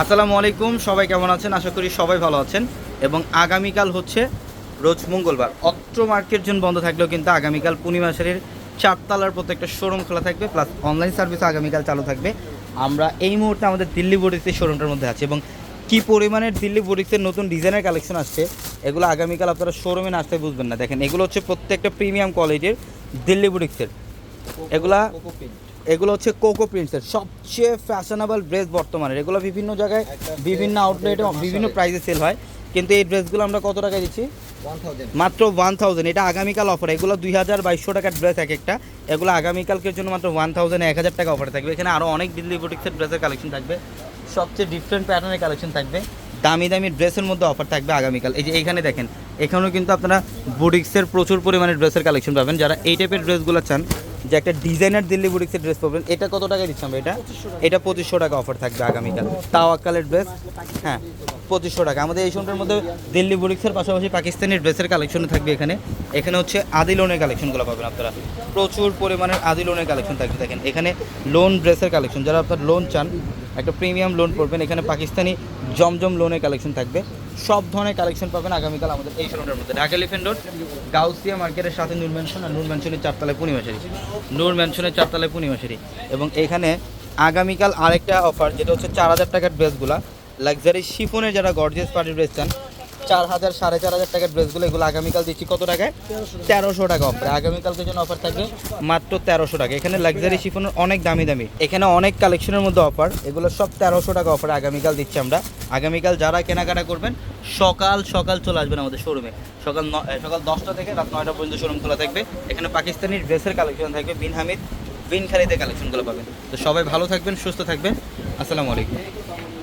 আসসালামু আলাইকুম, সবাই কেমন আছেন? আশা করি সবাই ভালো আছেন। এবং আগামীকাল হচ্ছে রোজ মঙ্গলবার, অত্র মার্কেট জোন বন্ধ থাকলেও কিন্তু আগামীকাল পূর্ণিমা শাড়ির চারতলার প্রত্যেকটা শোরুম খোলা থাকবে, প্লাস অনলাইন সার্ভিস আগামীকাল চালু থাকবে। আমরা এই মুহূর্তে আমাদের দিল্লি বুটিক্সের শোরুমটার মধ্যে আছি এবং কী পরিমাণের দিল্লি বুটিক্সের নতুন ডিজাইনের কালেকশন আসছে এগুলো আগামীকাল আপনারা শোরুমে না আসতে বুঝবেন না। দেখেন, এগুলো হচ্ছে প্রত্যেকটা প্রিমিয়াম কোয়ালিটির দিল্লি বুটিক্সের। এগুলো হচ্ছে কোকো প্রিন্টসের সবচেয়ে ফ্যাশনেবল ড্রেস বর্তমানের। এগুলো বিভিন্ন জায়গায় বিভিন্ন আউটলেটে বিভিন্ন প্রাইসে সেল হয়, কিন্তু এই ড্রেসগুলো আমরা কত টাকায় দিচ্ছি? মাত্র 1000। এটা আগামীকাল অফার। এগুলো 2200 টাকার ড্রেস এক একটা। এগুলো আগামীকালকের জন্য মাত্র 1000 1000 টাকা অফার থাকবে। এখানে আরও অনেক দিল্লি বুটিক্সের ড্রেসের কালেকশন থাকবে, সবচেয়ে ডিফারেন্ট প্যাটার্নের কালেকশন থাকবে, দামি দামি ড্রেসের মধ্যে অফার থাকবে আগামীকাল। এই যে এইখানে দেখেন, এখানেও কিন্তু আপনারা বুটিক্সের প্রচুর পরিমাণে ড্রেসের কালেকশন পাবেন। যারা এই টাইপের ড্রেসগুলো চান, যে একটা ডিজাইনার দিল্লি বুটিক্সের ড্রেস পাবেন, এটা কত টাকায় দিচ্ছি আমরা? এটা 2500 টাকা অফার থাকবে আগামীকাল। তাওয়াক্কালের ড্রেস, হ্যাঁ 2500 টাকা। আমাদের এই শোরুমের মধ্যে দিল্লি বুটিক্সের পাশাপাশি পাকিস্তানি ড্রেসের কালেকশনও থাকবে। এখানে হচ্ছে আদি লোনের কালেকশনগুলো পাবেন আপনারা, প্রচুর পরিমাণের আদি লোনের কালেকশন থাকবে। দেখেন এখানে লোন ড্রেসের কালেকশন, যারা আপনার লোন চান, একটা প্রিমিয়াম লোন পড়বেন, এখানে পাকিস্তানি জমজম লোনের কালেকশন থাকবে। সব ধরনের কালেকশন পাবেন আগামীকাল আমাদের এই শোরুমের মধ্যে। ঢাকা এলিফ্যান্ট রোড, গাউসিয়া মার্কেটের সাথে নূর ম্যানশন, আর নূর ম্যানশনের চারতলায় পূর্ণিমা শাড়ি, নূর ম্যানশনের চারতলায় পূর্ণিমা শাড়ি। এবং এখানে আগামীকাল আরেকটা অফার, যেটা হচ্ছে 4000 টাকার ড্রেসগুলো, লাক্সারি শিফনের যারা গর্জিয়াস পার্টি ড্রেস চান, 4000 4500 টাকার ড্রেসগুলো, এগুলো আগামীকাল দিচ্ছি কত টাকায়? 1300 টাকা অফার। আগামীকালকের জন্য অফার থাকবে মাত্র 1300 টাকা। এখানে লাক্সারি শিফনের অনেক দামি দামি, এখানে অনেক কালেকশনের মধ্যে অফার, এগুলো সব 1300 টাকা অফার আগামীকাল দিচ্ছি আমরা। আগামীকাল যারা কেনাকাটা করবেন সকাল সকাল চলে আসবেন আমাদের শোরুমে। সকাল 10টা থেকে রাত 9টা পর্যন্ত শোরুম খোলা থাকবে। এখানে পাকিস্তানি ড্রেসের কালেকশন থাকবে, বিন হামিদ, বিন খালিদের কালেকশনগুলো পাবেন। তো সবাই ভালো থাকবেন, সুস্থ থাকবেন। আসসালামু আলাইকুম।